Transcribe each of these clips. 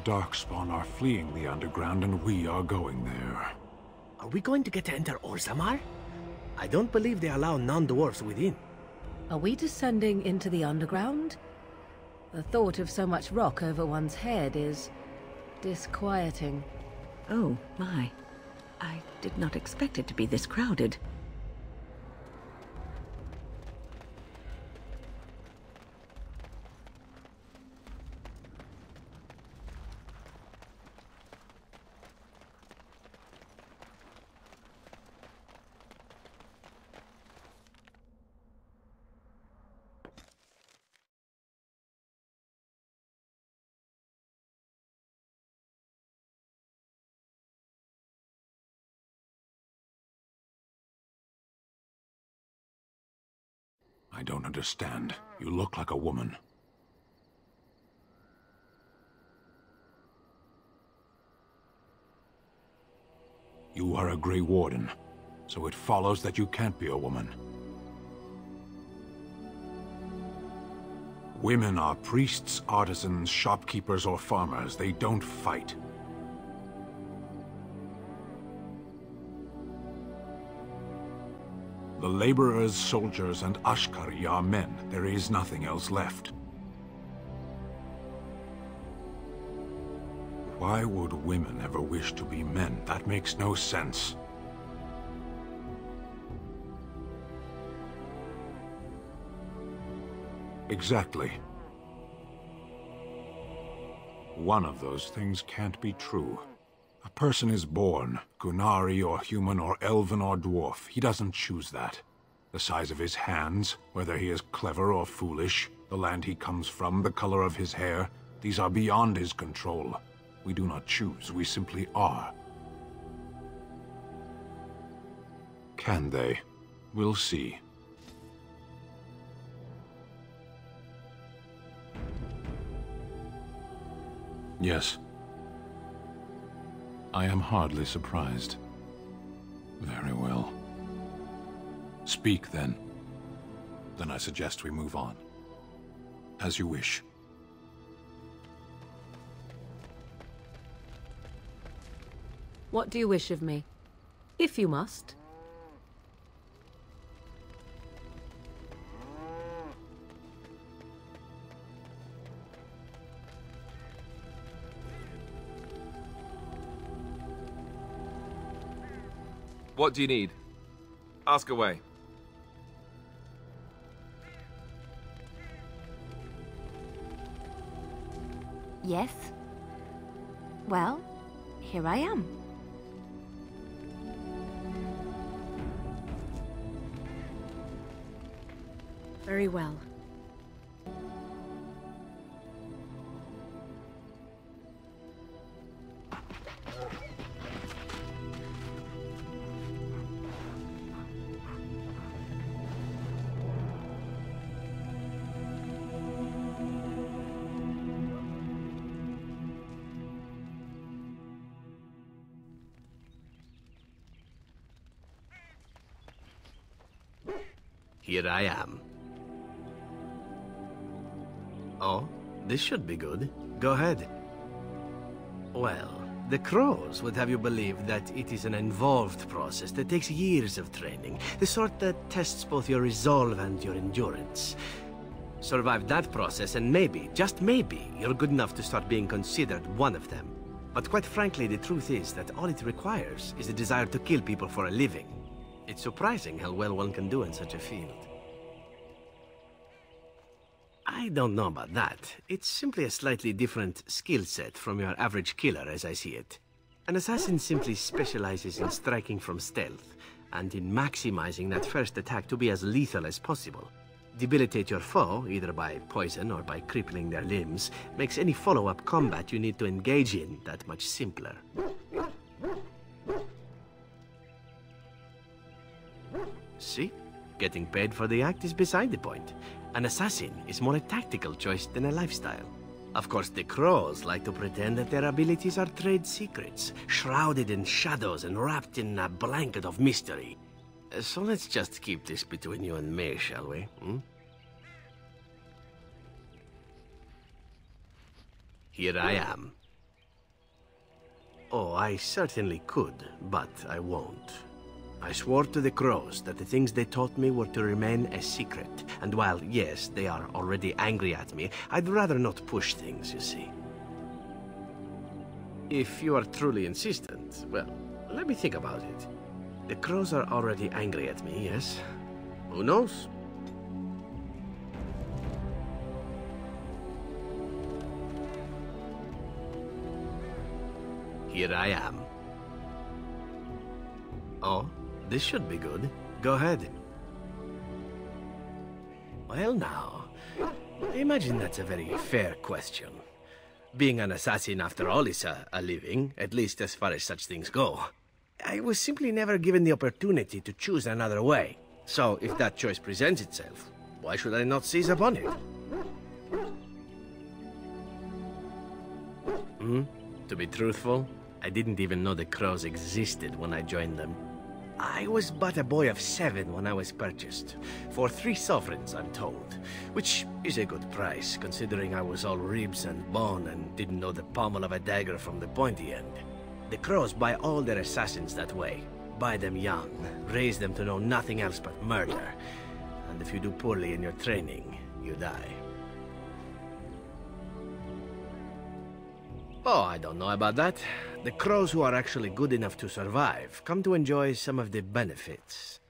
Darkspawn are fleeing the underground and we are going there. Are we going to get to enter Orzammar? I don't believe they allow non-dwarves within. Are we descending into the underground? The thought of so much rock over one's head is disquieting. Oh, my. I did not expect it to be this crowded. I don't understand. You look like a woman. You are a Grey Warden, so it follows that you can't be a woman. Women are priests, artisans, shopkeepers, or farmers. They don't fight. The laborers, soldiers, and Ashkari are men. There is nothing else left. Why would women ever wish to be men? That makes no sense. Exactly. One of those things can't be true. A person is born, Qunari or human or elven or dwarf. He doesn't choose that. The size of his hands, whether he is clever or foolish, the land he comes from, the color of his hair, these are beyond his control. We do not choose, we simply are. Can they? We'll see. Yes. I am hardly surprised. Very well. Speak, then. Then I suggest we move on. As you wish. What do you wish of me? If you must. What do you need? Ask away. Yes? Well, here I am. Very well. Here I am. Oh, this should be good. Go ahead. Well, the Crows would have you believe that it is an involved process that takes years of training, the sort that tests both your resolve and your endurance. Survive that process and maybe, just maybe, you're good enough to start being considered one of them. But quite frankly, the truth is that all it requires is the desire to kill people for a living. It's surprising how well one can do in such a field. I don't know about that. It's simply a slightly different skill set from your average killer as I see it. An assassin simply specializes in striking from stealth, and in maximizing that first attack to be as lethal as possible. Debilitate your foe, either by poison or by crippling their limbs, makes any follow-up combat you need to engage in that much simpler. See? Getting paid for the act is beside the point. An assassin is more a tactical choice than a lifestyle. Of course, the Crows like to pretend that their abilities are trade secrets, shrouded in shadows and wrapped in a blanket of mystery. So let's just keep this between you and me, shall we? Here I am. Oh, I certainly could, but I won't. I swore to the crows that the things they taught me were to remain a secret. And while, yes, they are already angry at me, I'd rather not push things, you see. If you are truly insistent, well, let me think about it. The crows are already angry at me, yes? Who knows? Here I am. Oh, this should be good. Go ahead. Well now, I imagine that's a very fair question. Being an assassin, after all, is a living, at least as far as such things go. I was simply never given the opportunity to choose another way. So, if that choice presents itself, why should I not seize upon it? To be truthful, I didn't even know the crows existed when I joined them. I was but a boy of 7 when I was purchased, for 3 sovereigns, I'm told, which is a good price, considering I was all ribs and bone and didn't know the pommel of a dagger from the pointy end. The crows buy all their assassins that way. Buy them young, raise them to know nothing else but murder, and if you do poorly in your training, you die. Oh, I don't know about that. The crows who are actually good enough to survive come to enjoy some of the benefits.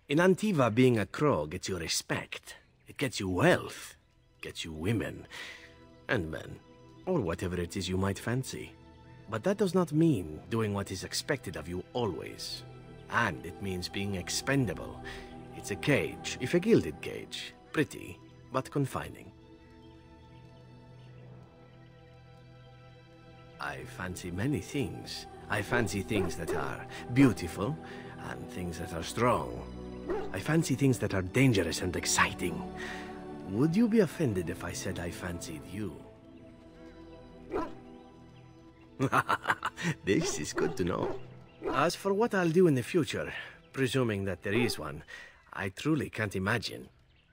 In Antiva, being a crow gets you respect. It gets you wealth, gets you women, and men, or whatever it is you might fancy. But that does not mean doing what is expected of you always. And it means being expendable. It's a cage, if a gilded cage. Pretty, but confining. I fancy many things. I fancy things that are beautiful, and things that are strong. I fancy things that are dangerous and exciting. Would you be offended if I said I fancied you? This is good to know. As for what I'll do in the future, presuming that there is one, I truly can't imagine.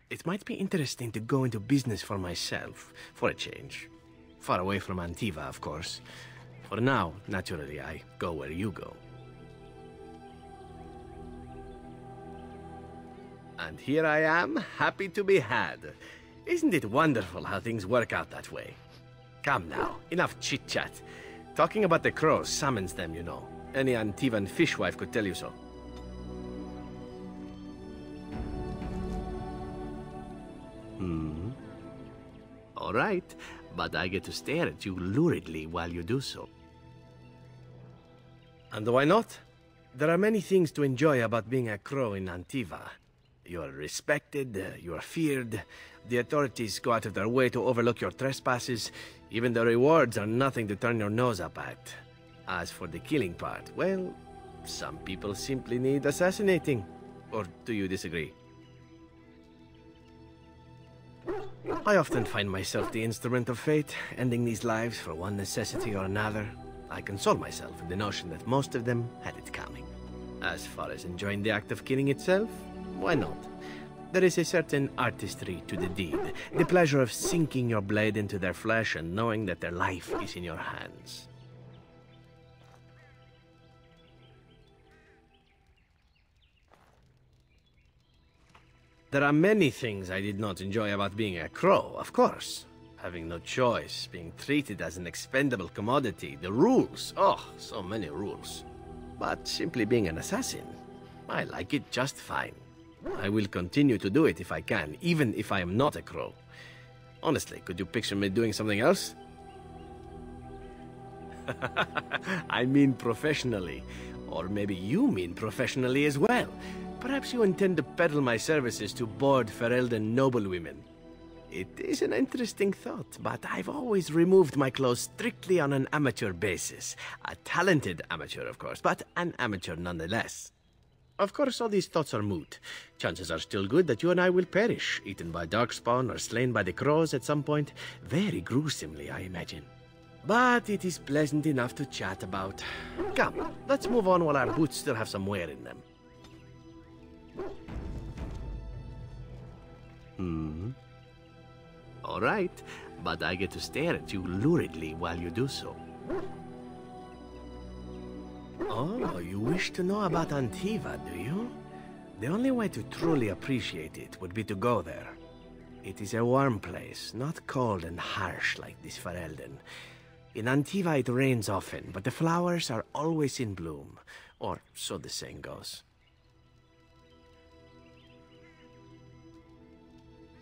It might be interesting to go into business for myself, for a change. Far away from Antiva, of course. For now, naturally, I go where you go. And here I am, happy to be had. Isn't it wonderful how things work out that way? Come now, enough chit-chat. Talking about the crows summons them, you know. Any Antivan fishwife could tell you so. All right, but I get to stare at you luridly while you do so. And why not? There are many things to enjoy about being a crow in Antiva. You are respected, you are feared, the authorities go out of their way to overlook your trespasses, even the rewards are nothing to turn your nose up at. As for the killing part, well, some people simply need assassinating. Or do you disagree? I often find myself the instrument of fate, ending these lives for one necessity or another. I console myself in the notion that most of them had it coming. As far as enjoying the act of killing itself, why not? There is a certain artistry to the deed, the pleasure of sinking your blade into their flesh and knowing that their life is in your hands. There are many things I did not enjoy about being a crow, of course. Having no choice, being treated as an expendable commodity, the rules, oh, so many rules. But simply being an assassin, I like it just fine. I will continue to do it if I can, even if I am not a crow. Honestly, could you picture me doing something else? I mean professionally. Or maybe you mean professionally as well. Perhaps you intend to peddle my services to bored Ferelden noblewomen. It is an interesting thought, but I've always removed my clothes strictly on an amateur basis. A talented amateur, of course, but an amateur nonetheless. Of course, all these thoughts are moot. Chances are still good that you and I will perish, eaten by darkspawn or slain by the crows at some point. Very gruesomely, I imagine. But it is pleasant enough to chat about. Come, let's move on while our boots still have some wear in them. All right, but I get to stare at you luridly while you do so. Oh, you wish to know about Antiva, do you? The only way to truly appreciate it would be to go there. It is a warm place, not cold and harsh like this Ferelden. In Antiva it rains often, but the flowers are always in bloom, or so the saying goes.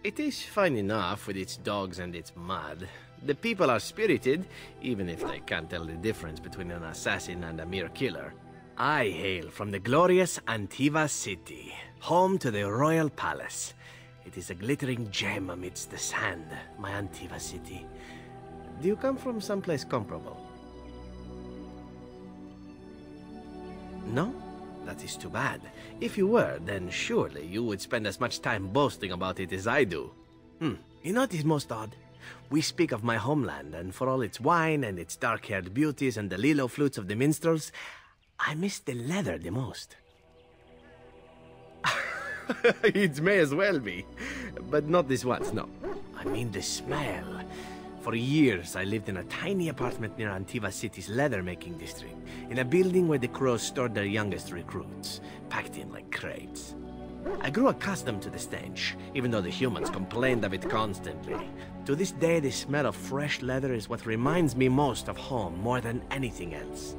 It is fine enough with its dogs and its mud. The people are spirited, even if they can't tell the difference between an assassin and a mere killer. I hail from the glorious Antiva city, home to the royal palace. It is a glittering gem amidst the sand, my Antiva city. Do you come from someplace comparable? No? That is too bad. If you were, then surely you would spend as much time boasting about it as I do. You know what is most odd? We speak of my homeland, and for all its wine and its dark-haired beauties and the lilo flutes of the minstrels, I miss the leather the most. It may as well be, but not this once, no. I mean the smell. For years, I lived in a tiny apartment near Antiva City's leather-making district, in a building where the crows stored their youngest recruits, packed in like crates. I grew accustomed to the stench, even though the humans complained of it constantly. To this day, the smell of fresh leather is what reminds me most of home more than anything else.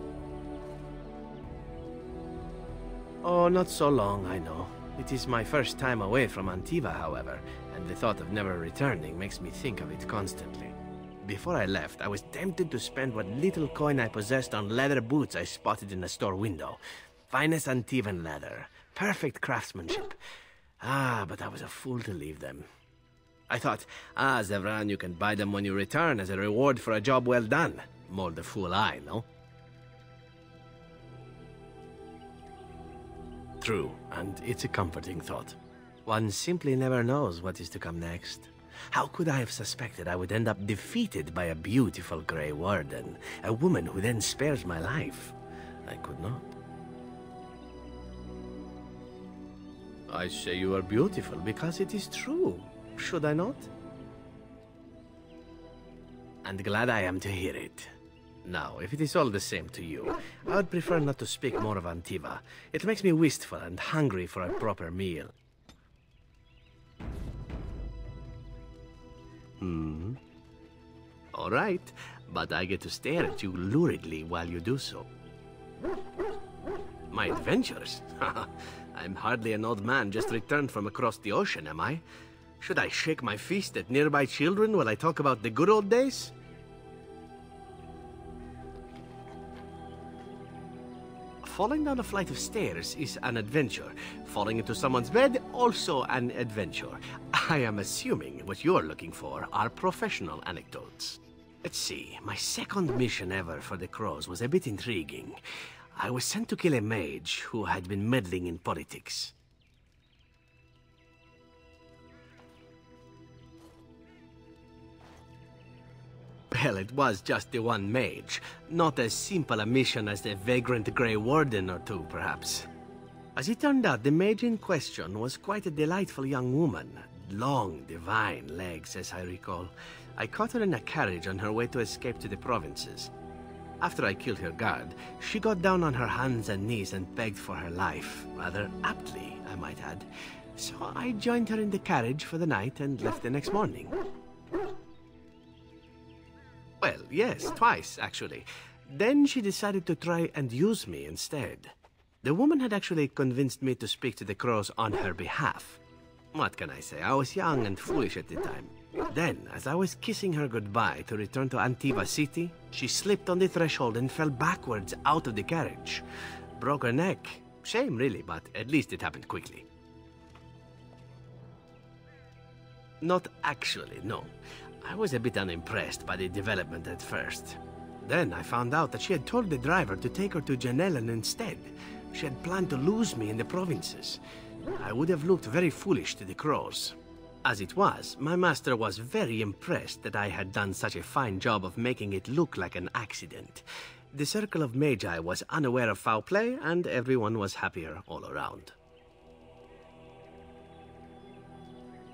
Oh, not so long, I know. It is my first time away from Antiva, however, and the thought of never returning makes me think of it constantly. Before I left, I was tempted to spend what little coin I possessed on leather boots I spotted in a store window. Finest Antivan leather. Perfect craftsmanship. But I was a fool to leave them. I thought, Zevran, you can buy them when you return as a reward for a job well done. More the fool I, no? True, and it's a comforting thought. One simply never knows what is to come next. How could I have suspected I would end up defeated by a beautiful Grey Warden, a woman who then spares my life? I could not. I say you are beautiful because it is true, should I not? And glad I am to hear it. Now, if it is all the same to you, I would prefer not to speak more of Antiva. It makes me wistful and hungry for a proper meal. All right, but I get to stare at you luridly while you do so. My adventures? I'm hardly an old man just returned from across the ocean, am I? Should I shake my fist at nearby children while I talk about the good old days? Falling down a flight of stairs is an adventure. Falling into someone's bed, also an adventure. I am assuming what you're looking for are professional anecdotes. Let's see, my second mission ever for the Crows was a bit intriguing. I was sent to kill a mage who had been meddling in politics. Well, it was just the one mage. Not as simple a mission as the vagrant Grey Warden or two, perhaps. As it turned out, the mage in question was quite a delightful young woman. Long, divine legs, as I recall. I caught her in a carriage on her way to escape to the provinces. After I killed her guard, she got down on her hands and knees and begged for her life. Rather aptly, I might add. So I joined her in the carriage for the night and left the next morning. Well, yes, twice, actually. Then she decided to try and use me instead. The woman had actually convinced me to speak to the Crows on her behalf. What can I say? I was young and foolish at the time. Then, as I was kissing her goodbye to return to Antiva City, she slipped on the threshold and fell backwards out of the carriage. Broke her neck. Shame, really, but at least it happened quickly. Not actually, no. I was a bit unimpressed by the development at first. Then I found out that she had told the driver to take her to Janellen instead. She had planned to lose me in the provinces. I would have looked very foolish to the Crows. As it was, my master was very impressed that I had done such a fine job of making it look like an accident. The Circle of Magi was unaware of foul play, and everyone was happier all around.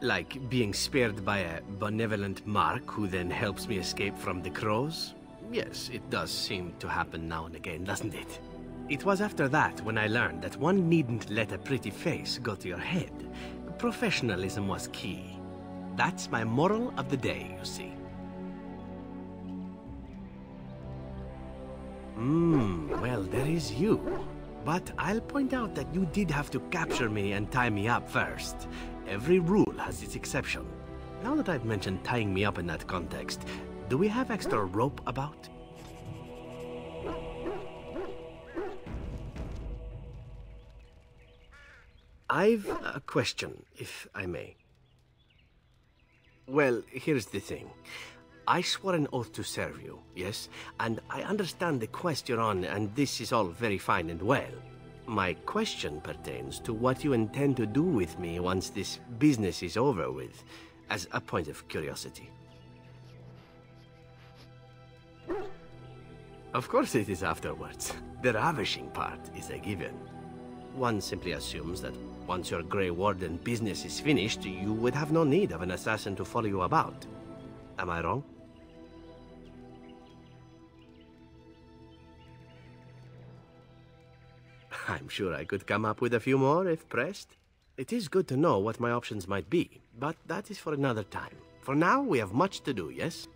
Like being spared by a benevolent Mark who then helps me escape from the Crows? Yes, it does seem to happen now and again, doesn't it? It was after that when I learned that one needn't let a pretty face go to your head. Professionalism was key. That's my moral of the day, you see. Well, there is you. But I'll point out that you did have to capture me and tie me up first. Every rule has its exception. Now that I've mentioned tying me up in that context, do we have extra rope about? I've a question, if I may. Well, here's the thing. I swore an oath to serve you, yes? And I understand the quest you're on, and this is all very fine and well. My question pertains to what you intend to do with me once this business is over with, as a point of curiosity. Of course it is afterwards. The ravishing part is a given. One simply assumes that once your Grey Warden business is finished, you would have no need of an assassin to follow you about. Am I wrong? I'm sure I could come up with a few more if pressed. It is good to know what my options might be, but that is for another time. For now, we have much to do, yes?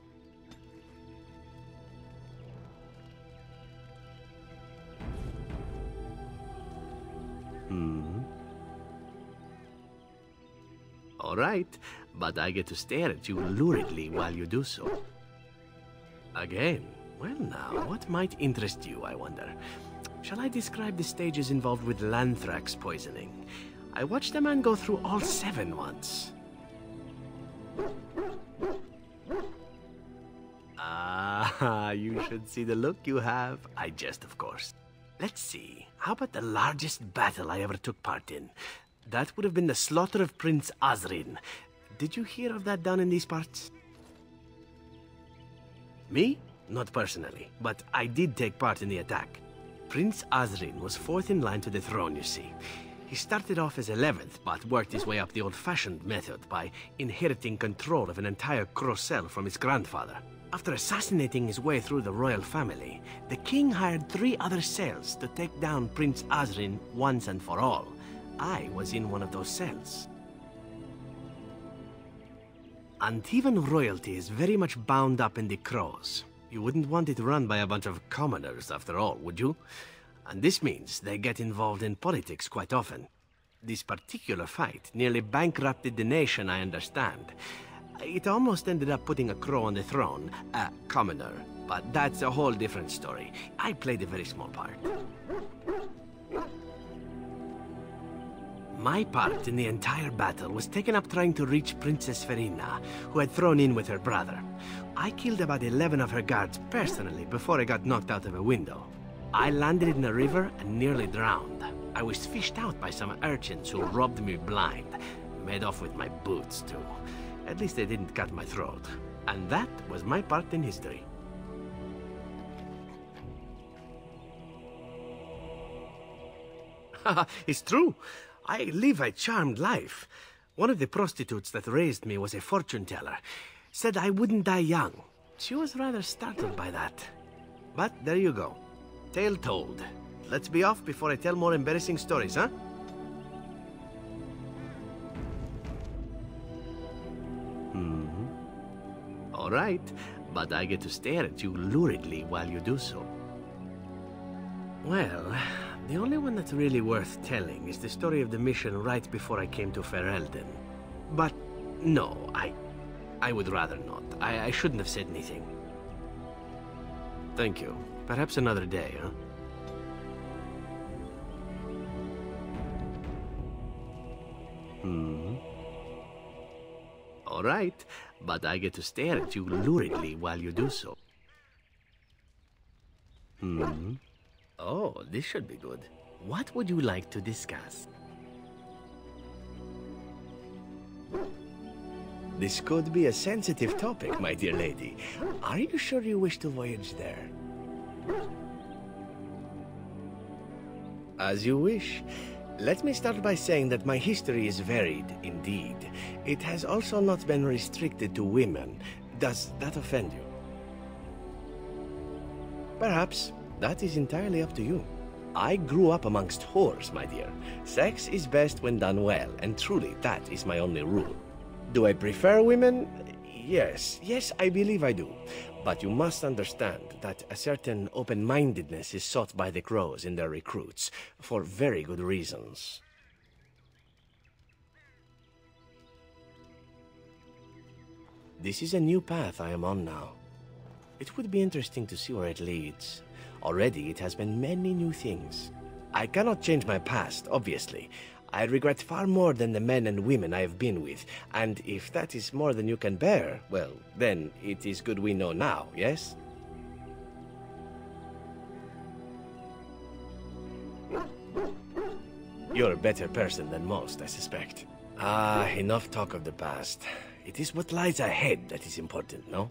All right, but I get to stare at you luridly while you do so. Again, well now, what might interest you, I wonder? Shall I describe the stages involved with Lanthrax poisoning? I watched a man go through all 7 once. Ah, you should see the look you have. I jest, of course. Let's see, how about the largest battle I ever took part in? That would have been the slaughter of Prince Azrin. Did you hear of that down in these parts? Me? Not personally, but I did take part in the attack. Prince Azrin was 4th in line to the throne, you see. He started off as 11th, but worked his way up the old-fashioned method by inheriting control of an entire Crocel from his grandfather. After assassinating his way through the royal family, the king hired 3 other cells to take down Prince Azrin once and for all. I was in one of those cells. Antivan royalty is very much bound up in the Crows. You wouldn't want it run by a bunch of commoners, after all, would you? And this means they get involved in politics quite often. This particular fight nearly bankrupted the nation, I understand. It almost ended up putting a Crow on the throne, a commoner. But that's a whole different story. I played a very small part. My part in the entire battle was taken up trying to reach Princess Verina, who had thrown in with her brother. I killed about 11 of her guards personally before I got knocked out of a window. I landed in a river and nearly drowned. I was fished out by some urchins who robbed me blind. Made off with my boots, too. At least they didn't cut my throat. And that was my part in history. It's true. I live a charmed life. One of the prostitutes that raised me was a fortune teller. Said I wouldn't die young. She was rather startled by that. But there you go. Tale told. Let's be off before I tell more embarrassing stories, huh? All right, but I get to stare at you luridly while you do so. Well, the only one that's really worth telling is the story of the mission right before I came to Ferelden. But no, I would rather not. I shouldn't have said anything. Thank you. Perhaps another day, huh? All right, but I get to stare at you luridly while you do so. Oh, this should be good. What would you like to discuss? This could be a sensitive topic, my dear lady. Are you sure you wish to voyage there? As you wish. Let me start by saying that my history is varied, indeed. It has also not been restricted to women. Does that offend you? Perhaps. That is entirely up to you. I grew up amongst whores, my dear. Sex is best when done well, and truly, that is my only rule. Do I prefer women? Yes, I believe I do. But you must understand that a certain open-mindedness is sought by the Crows in their recruits, for very good reasons. This is a new path I am on now. It would be interesting to see where it leads. Already it has been many new things. I cannot change my past, obviously. I regret far more than the men and women I have been with, and if that is more than you can bear, well, then it is good we know now, yes? You're a better person than most, I suspect. Enough talk of the past. It is what lies ahead that is important, no?